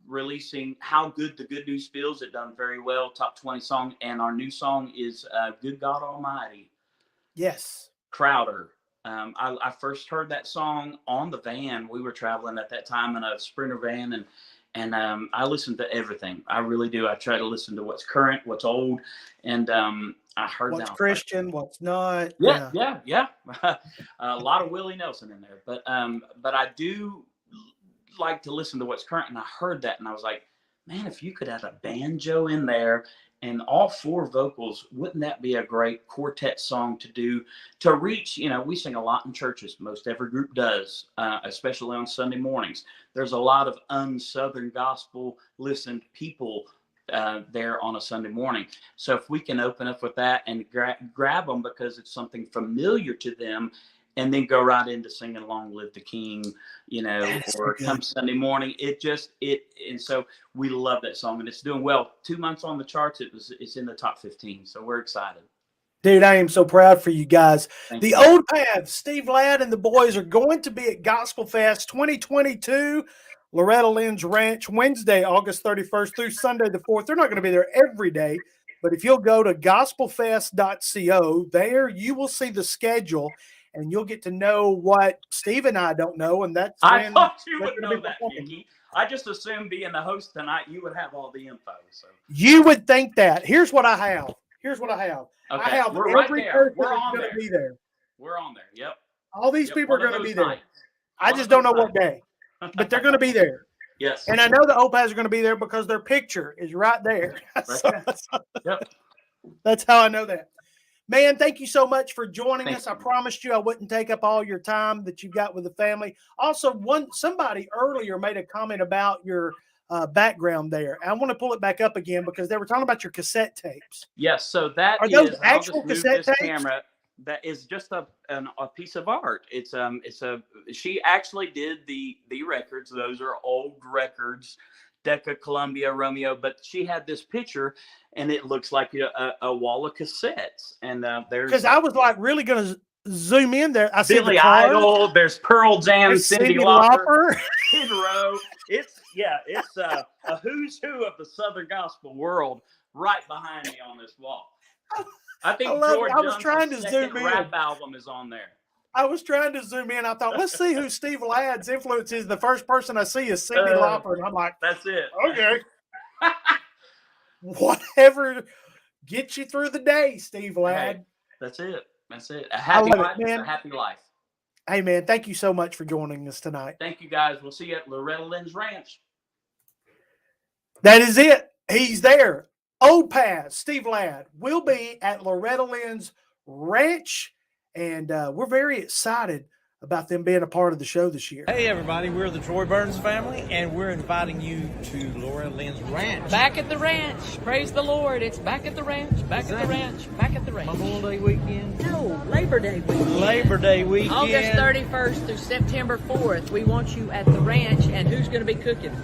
releasing How Good the Good News Feels. It done very well, top 20 song. And our new song is Good God Almighty. Yes. Crowder. I first heard that song on the van. We were traveling at that time in a Sprinter van, and I listen to everything. I really do. I try to listen to what's current, what's old, and I heard what's Christian, what's not. Yeah. A lot of Willie Nelson in there, but I do like to listen to what's current, and I heard that, and I was like, man, if you could have a banjo in there and all 4 vocals, wouldn't that be a great quartet song to do to reach? We sing a lot in churches. Most every group does, especially on Sunday mornings. There's a lot of un-Southern gospel listened people there on a Sunday morning. So if we can open up with that and grab them because it's something familiar to them, and then go right into singing Long Live the King, or Come Sunday Morning. And so we love that song, and it's doing well. 2 months on the charts, it's in the top 15. So we're excited. Dude, I am so proud for you guys. Thank you. The Old Paths, Steve Ladd and the boys are going to be at Gospel Fest 2022, Loretta Lynn's Ranch, Wednesday, August 31st through Sunday the 4th. They're not going to be there every day, But if you'll go to gospelfest.co, there you will see the schedule, and you'll get to know what Steve and I don't know, and that's I when thought you they're would gonna know be that, performing. Mickey. I just assumed being the host tonight, you would have all the info. So You would think that. Here's what I have. I okay, have we're right every there. person We're that's on going there. to be there. We're on there. Yep. All these people are One of going to those be there. nights. I One just of don't know those what day, nights. but they're going to be there. Yes. And I know the OPAs are going to be there because their picture is right there. Right So there. Yep. that's how I know that. Man, thank you so much for joining Thank us. I you. promised you I wouldn't take up all your time that you've got with the family. Also, somebody earlier made a comment about your background there. I want to pull it back up again because they were talking about your cassette tapes. Yes. So that Are is. those I'll actual just move cassette this tapes? camera. That is just a piece of art. She actually did the records. Those are old records, Decca, Columbia, Romeo. But she had this picture, and it looks like a wall of cassettes. And there's Because I was like really going to zoom in there. I see Billy the cars. Idol. There's Pearl Jam, There's Cyndi Cyndi Lauper, Lauper. Kid Row. It's a who's who of the Southern gospel world right behind me on this wall. I think I love it. George I was trying to second zoom in. rap album is on there. I was trying to zoom in. I thought, let's see who Steve Ladd's influence is. The first person I see is Cyndi Lauper. And I'm like, That's it. okay. Whatever gets you through the day, Steve Ladd. Hey, that's it. That's it. A happy love it, life is man. a happy life. Hey, man, thank you so much for joining us tonight. Thank you, guys. We'll see you at Loretta Lynn's Ranch. That is it. He's there. Old Paz, Steve Ladd, will be at Loretta Lynn's Ranch, and we're very excited about them being a part of the show this year. Hey everybody, we're the Troy Burns family, and we're inviting you to Loretta Lynn's Ranch. Back at the ranch. Praise the Lord. It's back at the ranch. Back at the ranch. Back at the ranch. Memorial Day weekend. No, Labor Day weekend. Labor Day weekend. August 31st through September 4th. We want you at the ranch, and who's going to be cooking?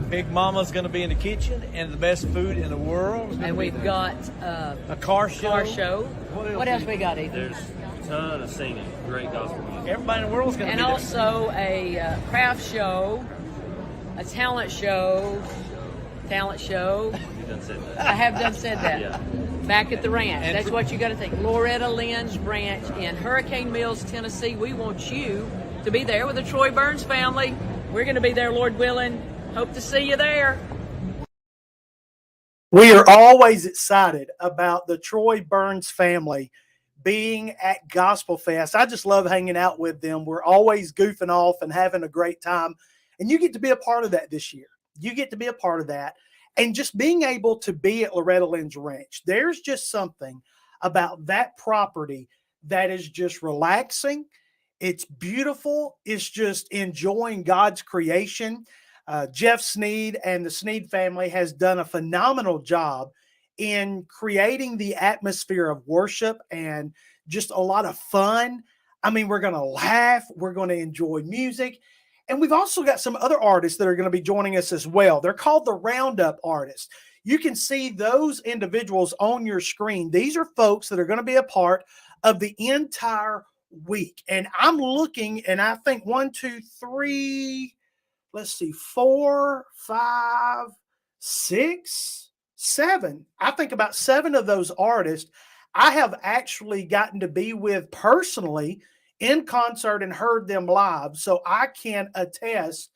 Big Mama's going to be in the kitchen, and the best food in the world. And we've got a car show. What else we got, Ethan? There's a ton of singing, great gospel music. Everybody in the world's going to And be there. also a craft show, a talent show. You done said that. I have done said that. Yeah. Back at the ranch. And That's what you got to think. Loretta Lynn's Ranch in Hurricane Mills, Tennessee. We want you to be there with the Troy Burns family. We're going to be there, Lord willing. Hope to see you there. We are always excited about the Troy Burns family being at Gospel Fest. I just love hanging out with them. We're always goofing off and having a great time. And you get to be a part of that this year. You get to be a part of that. And just being able to be at Loretta Lynn's Ranch, there's just something about that property that is just relaxing. It's beautiful. It's just enjoying God's creation. Jeff Sneed and the Sneed family has done a phenomenal job in creating the atmosphere of worship and just a lot of fun. I mean, we're going to laugh. We're going to enjoy music. And we've also got some other artists that are going to be joining us as well. They're called the Roundup Artists. You can see those individuals on your screen. These are folks that are going to be a part of the entire week. And I'm looking, and I think 1, 2, 3, let's see, 4, 5, 6, 7. I think about 7 of those artists I have actually gotten to be with personally in concert and heard them live. So I can attest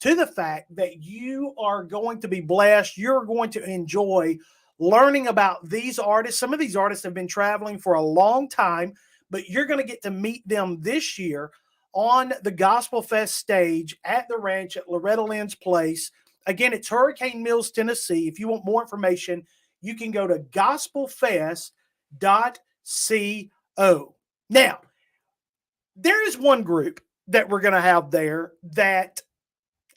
to the fact that you are going to be blessed. You're going to enjoy learning about these artists. Some of these artists have been traveling for a long time, but you're going to get to meet them this year on the Gospel Fest stage at the ranch at Loretta Lynn's place. Again, it's Hurricane Mills, Tennessee. If you want more information, you can go to gospelfest.co. Now, there is one group that we're going to have there that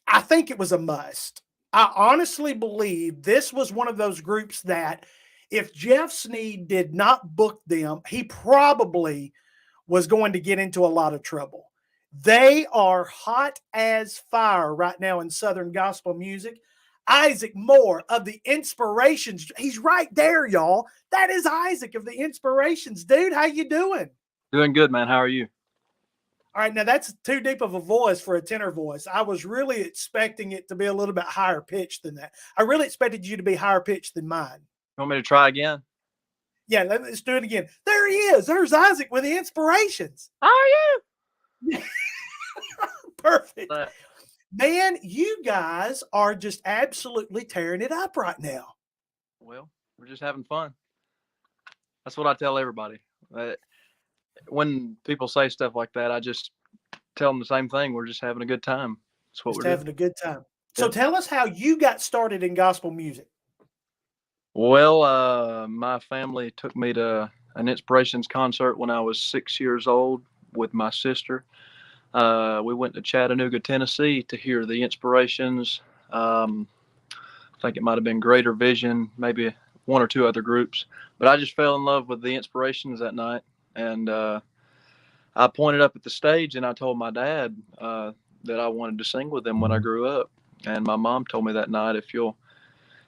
I think it was a must. I honestly believe this was one of those groups that if Jeff Sneed did not book them, he probably was going to get into a lot of trouble. They are hot as fire right now in Southern gospel music. Isaac Moore of the Inspirations. He's right there, y'all. That is Isaac of the Inspirations. Dude, how you doing? Doing good, man. How are you? All right, now that's too deep of a voice for a tenor voice. I was really expecting it to be a little bit higher pitched than that. I really expected you to be higher pitched than mine. You want me to try again? Yeah, let's do it again. There he is. There's Isaac with the inspirations. How are you? Perfect. Man, you guys are just absolutely tearing it up right now. Well, we're just having fun. That's what I tell everybody. When people say stuff like that, I just tell them the same thing. We're just having a good time. That's what Just we're having doing. a good time. So Yeah. tell us how you got started in gospel music. Well, my family took me to an Inspirations concert when I was 6 years old with my sister. We went to Chattanooga, Tennessee to hear the Inspirations. I think it might have been Greater Vision, maybe one or two other groups. But I just fell in love with the Inspirations that night. And I pointed up at the stage and I told my dad that I wanted to sing with them when I grew up. And my mom told me that night, if you'll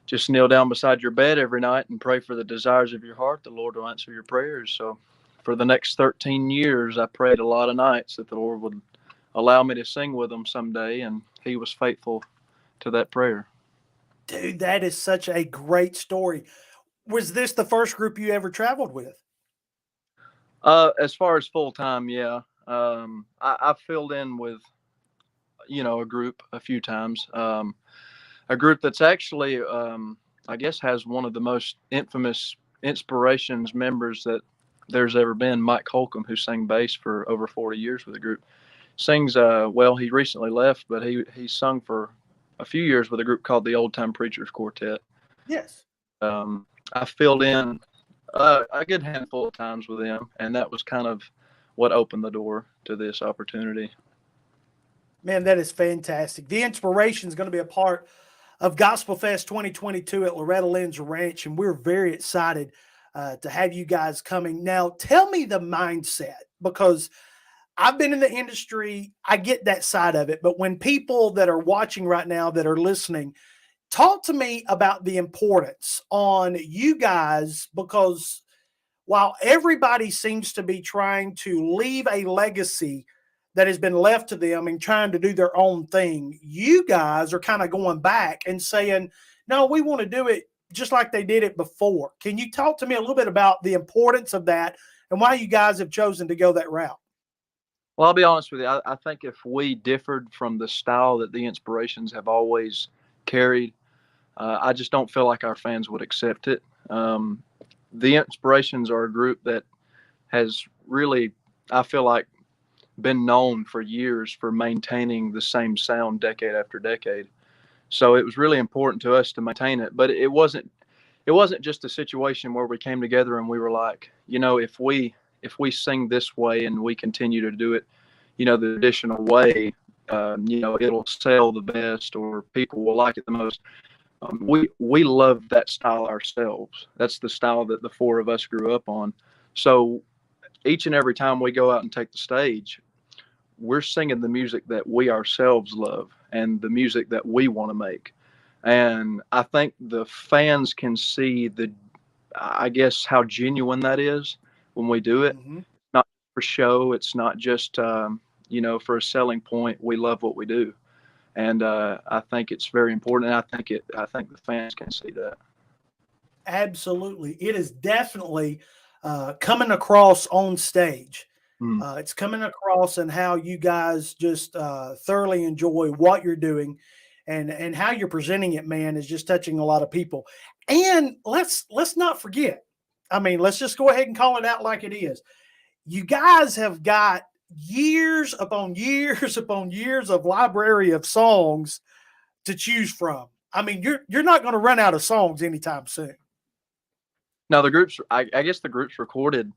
just kneel down beside your bed every night and pray for the desires of your heart, the Lord will answer your prayers. So for the next 13 years, I prayed a lot of nights that the Lord would allow me to sing with him someday. And he was faithful to that prayer. Dude, that is such a great story. Was this the first group you ever traveled with? As far as full time, yeah. I've filled in with, a group a few times. A group that's actually, I guess, has one of the most infamous Inspirations members that there's ever been, Mike Holcomb, who sang bass for over 40 years with the group. Sings, well, he recently left, but he sung for a few years with a group called the Old Time Preachers Quartet. Yes. I filled in a good handful of times with them, and that was kind of what opened the door to this opportunity. Man, that is fantastic. The Inspiration is going to be a part of Gospel Fest 2022 at Loretta Lynn's Ranch, and we're very excited to have you guys coming. Now, tell me the mindset, because I've been in the industry. I get that side of it, but when people that are watching right now that are listening, talk to me about the importance on you guys, because while everybody seems to be trying to leave a legacy that has been left to them and trying to do their own thing, you guys are kind of going back and saying, no, we want to do it just like they did it before. Can you talk to me a little bit about the importance of that and why you guys have chosen to go that route? Well, I'll be honest with you. I think if we differed from the style that the Inspirations have always carried, I just don't feel like our fans would accept it. The Inspirations are a group that has really, I feel like, been known for years for maintaining the same sound decade after decade. So it was really important to us to maintain it. But it wasn't just a situation where we came together and we were like, if we sing this way and we continue to do it, the traditional way, it'll sell the best or people will like it the most. We love that style ourselves. That's the style that the four of us grew up on. So each and every time we go out and take the stage, we're singing the music that we ourselves love and the music that we want to make. And I think the fans can see I guess, how genuine that is when we do it. Mm-hmm. Not for show. It's not just, for a selling point. We love what we do. And I think it's very important. And I think the fans can see that. Absolutely. It is definitely coming across on stage. It's coming across in how you guys just thoroughly enjoy what you're doing and how you're presenting it, man, is just touching a lot of people. And let's not forget, let's just go ahead and call it out like it is. You guys have got years upon years upon years of library of songs to choose from. You're not going to run out of songs anytime soon. No, I guess the group's recorded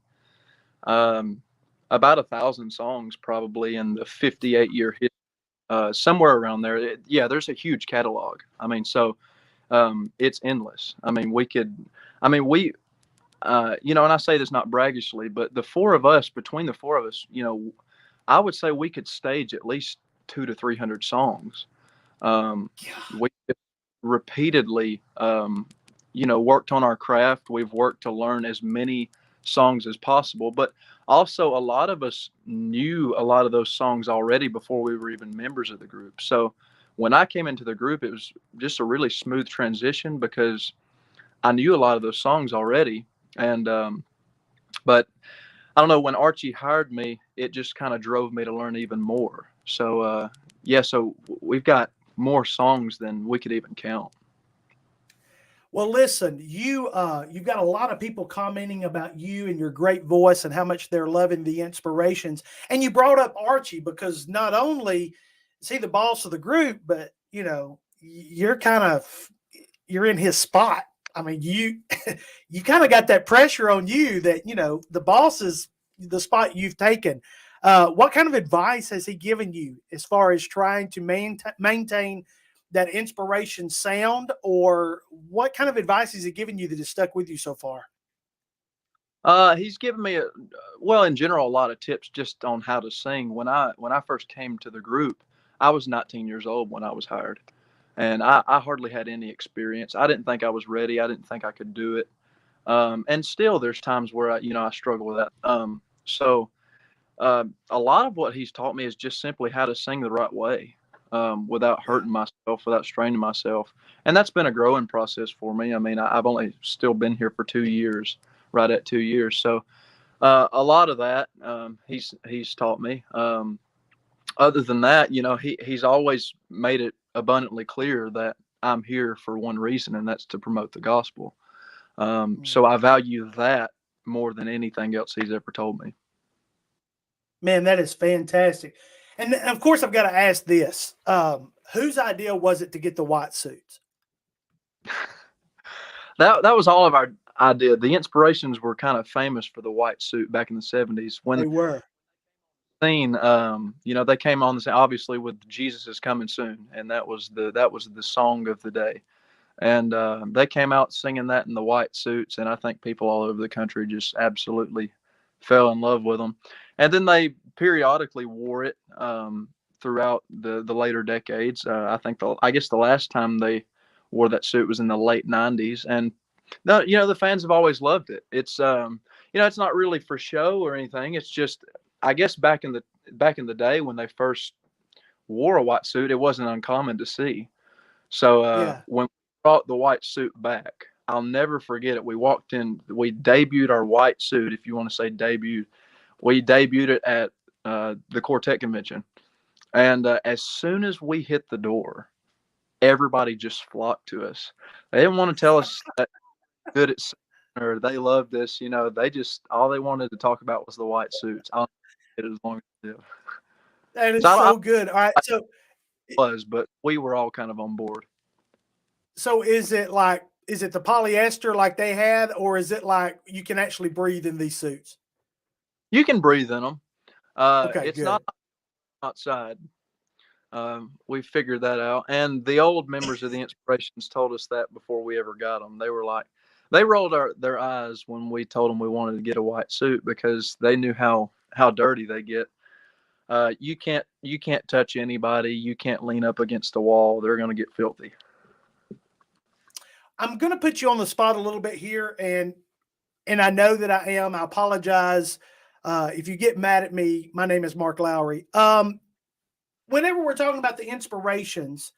about 1,000 songs probably in the 58-year history, somewhere around there. There's a huge catalog. It's endless. And I say this not braggishly, but between the four of us, I would say we could stage at least 200 to 300 songs. We repeatedly, worked on our craft. We've worked to learn as many songs as possible, but also a lot of us knew a lot of those songs already before we were even members of the group. So when I came into the group, it was just a really smooth transition because I knew a lot of those songs already. And but I don't know, when Archie hired me, it just kind of drove me to learn even more. So yeah, so we've got more songs than we could even count. Well, listen, you've got a lot of people commenting about you and your great voice and how much they're loving the inspirations. And you brought up Archie because not only is he the boss of the group, but you know, you're in his spot. I mean, you you kind of got that pressure on you that, you know, the boss is the spot you've taken. What kind of advice has he given you as far as trying to maintain that inspiration sound, or what kind of advice has he given you that has stuck with you so far? He's given me well, in general, a lot of tips just on how to sing. When I first came to the group, I was 19 years old when I was hired, and I hardly had any experience. I didn't think I was ready. I didn't think I could do it. And still, there's times where I struggle with that. A lot of what he's taught me is just simply how to sing the right way, without hurting myself, without straining myself. And that's been a growing process for me. I mean, I've only still been here for 2 years, right at 2 years. So a lot of that he's taught me. Other than that, he's always made it abundantly clear that I'm here for one reason, and that's to promote the gospel. So I value that more than anything else he's ever told me. Man, that is fantastic. And of course, I've got to ask this: whose idea was it to get the white suits? That was all of our idea. The Inspirations were kind of famous for the white suit back in the 70s. When They were. scene, they came on the scene, obviously, with Jesus is Coming Soon, and that was the song of the day. And they came out singing that in the white suits, and I think people all over the country just absolutely fell in love with them. And then they periodically wore it throughout the later decades. I guess the last time they wore that suit was in the late 90s, and the fans have always loved it. It's it's not really for show or anything. It's just, I guess, back in the day when they first wore a white suit, it wasn't uncommon to see. So when we brought the white suit back, I'll never forget it. We walked in, we debuted our white suit, if you want to say debuted. We debuted it at the Quartet convention. And as soon as we hit the door, everybody just flocked to us. They didn't want to tell us that good at singing or they loved this. They just, all they wanted to talk about was the white suits. I'll get it as long as I live. That is so good. All right. But we were all kind of on board. So is it the polyester like they had, or is it like you can actually breathe in these suits? You can breathe in them. Okay, it's good. not outside. We figured that out. And the old members of the Inspirations told us that before we ever got them. They were like, they rolled their eyes when we told them we wanted to get a white suit, because they knew how dirty they get. You can't touch anybody. You can't lean up against the wall. They're going to get filthy. I'm going to put you on the spot a little bit here, and I know that I am. I apologize if you get mad at me. My name is Mark Lowry. Whenever we're talking about the Inspirations,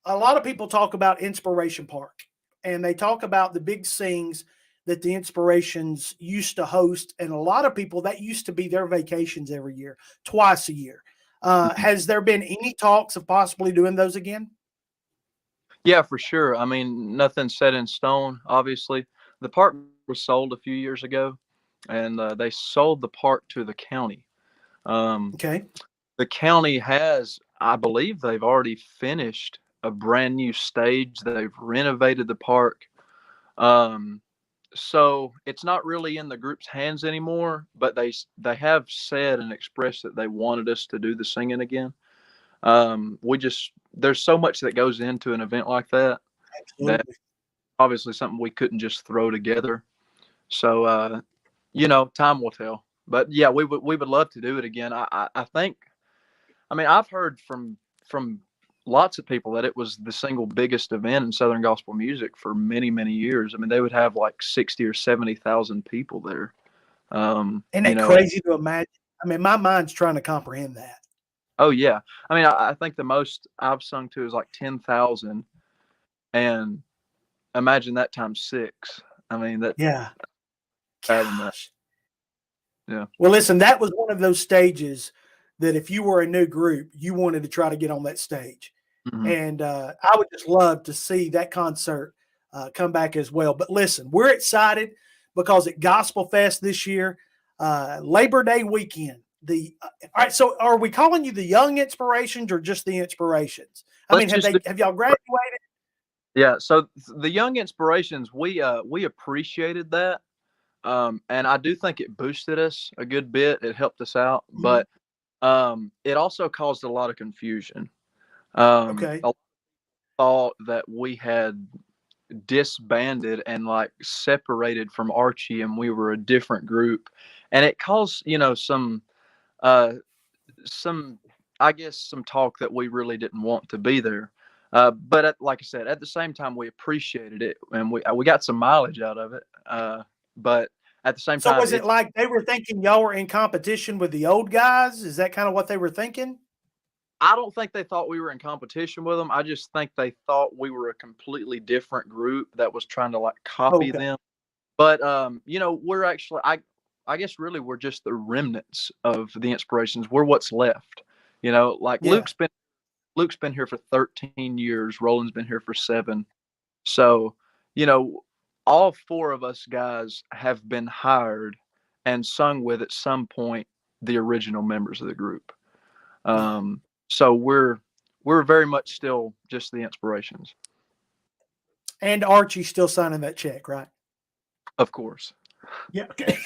a lot of people talk about Inspiration Park, and they talk about the big sings that the Inspirations used to host, and a lot of people, that used to be their vacations every year, twice a year. Has there been any talks of possibly doing those again? Yeah, for sure. I mean, nothing's set in stone, obviously. The park was sold a few years ago, and they sold the park to the county. Okay. The county has, I believe they've already finished a brand new stage. They've renovated the park. So it's not really in the group's hands anymore, but they have said and expressed that they wanted us to do the singing again. There's so much that goes into an event like that. Absolutely. That obviously something we couldn't just throw together. So, time will tell. But yeah, we would love to do it again. I think, I mean, I've heard from lots of people that it was the single biggest event in Southern gospel music for many, many years. I mean, they would have like 60 or 70,000 people there. Isn't that crazy to imagine? I mean, my mind's trying to comprehend that. Oh yeah. I mean, I think the most I've sung to is like 10,000, and imagine that times 6. I mean, Yeah. having that. Gosh. Yeah. Well, listen, that was one of those stages that if you were a new group, you wanted to try to get on that stage. Mhm. And I would just love to see that concert come back as well. But listen, we're excited because at Gospel Fest this year, Labor Day weekend, all right, so are we calling you the Young Inspirations or just the Inspirations? I mean, have y'all graduated? Yeah, so the Young Inspirations, we appreciated that. And I do think it boosted us a good bit. It helped us out, but it also caused a lot of confusion. Okay. A thought that we had disbanded and like separated from Archie and we were a different group. And it caused, some I guess some talk that we really didn't want to be there. But like I said, at the same time, we appreciated it and we got some mileage out of it. But at the same So time, was it like they were thinking y'all were in competition with the old guys? Is that kind of what they were thinking? I don't think they thought we were in competition with them. I just think they thought we were a completely different group that was trying to like copy them. But we're actually I guess really we're just the remnants of the Inspirations. We're what's left. Like Luke's been here for 13 years. Roland's been here for 7. So, all 4 of us guys have been hired and sung with at some point the original members of the group. So we're very much still just the Inspirations. And Archie's still signing that check, right? Of course. Yeah. Okay.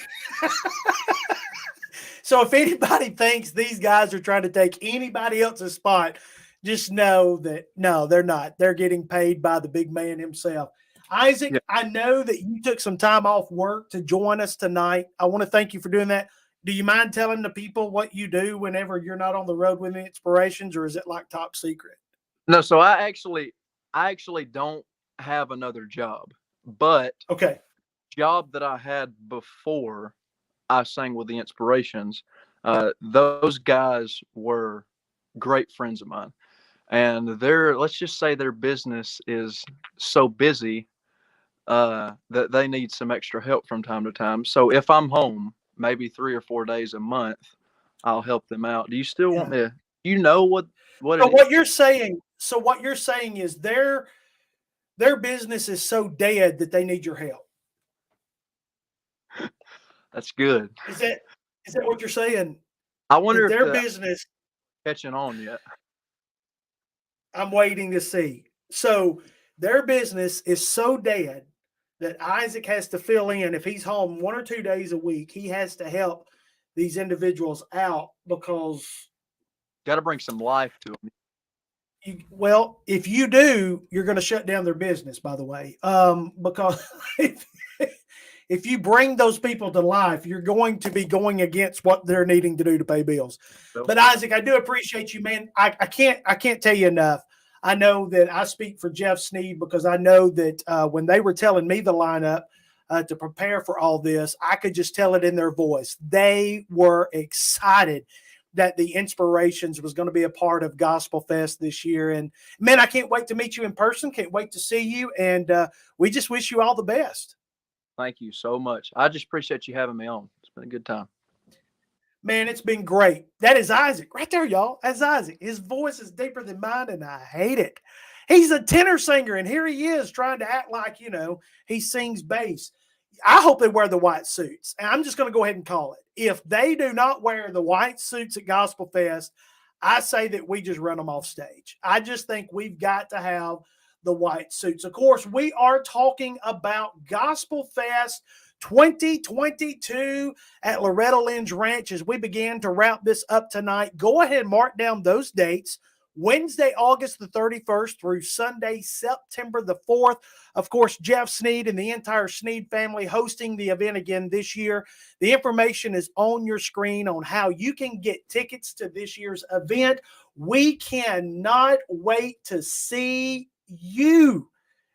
So if anybody thinks these guys are trying to take anybody else's spot, just know that no, they're not. They're getting paid by the big man himself. Isaac, Yeah. I know that you took some time off work to join us tonight. I want to thank you for doing that. Do you mind telling the people what you do whenever you're not on the road with the Inspirations, or is it like top secret? No, so I actually don't have another job, but Okay. job that I had before I sang with the Inspirations, those guys were great friends of mine. And let's just say their business is so busy that they need some extra help from time to time. So if I'm home, maybe 3 or 4 days a month, I'll help them out. Do you still want me to, what So it is? what you're saying is their business is so dead that they need your help. That's good. Is that what you're saying? I wonder if their business catching on yet. I'm waiting to see. So their business is so dead that Isaac has to fill in. If he's home 1 or 2 days a week, he has to help these individuals out because got to bring some life to them. If you do, you're going to shut down their business, by the way, because if you bring those people to life, you're going to be going against what they're needing to do to pay bills. But Isaac, I do appreciate you, man. I can't tell you enough. I know that I speak for Jeff Sneed because I know that when they were telling me the lineup to prepare for all this, I could just tell it in their voice. They were excited that the Inspirations was going to be a part of Gospel Fest this year. And man, I can't wait to meet you in person. Can't wait to see you. And we just wish you all the best. Thank you so much. I just appreciate you having me on. It's been a good time. Man, it's been great. That is Isaac right there, y'all. That's Isaac. His voice is deeper than mine, and I hate it. He's a tenor singer, and here he is trying to act like, he sings bass. I hope they wear the white suits. And I'm just going to go ahead and call it. If they do not wear the white suits at Gospel Fest, I say that we just run them off stage. I just think we've got to have the white suits. Of course, we are talking about Gospel Fest 2022 at Loretta Lynn's Ranch as we begin to wrap this up tonight. Go ahead and mark down those dates. Wednesday, August the 31st through Sunday, September the 4th. Of course, Jeff Sneed and the entire Sneed family hosting the event again this year. The information is on your screen on how you can get tickets to this year's event. We cannot wait to see you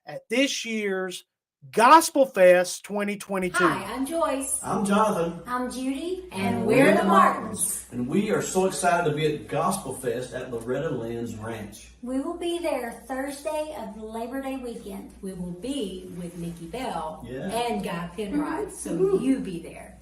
at this year's Gospel Fest 2022. Hi, I'm Joyce. I'm Jonathan. I'm Judy. And we're the Martins. And we are so excited to be at Gospel Fest at Loretta Lynn's Ranch. We will be there Thursday of Labor Day weekend. We will be with Mickey Bell Yeah. and Guy Penrod, so you be there.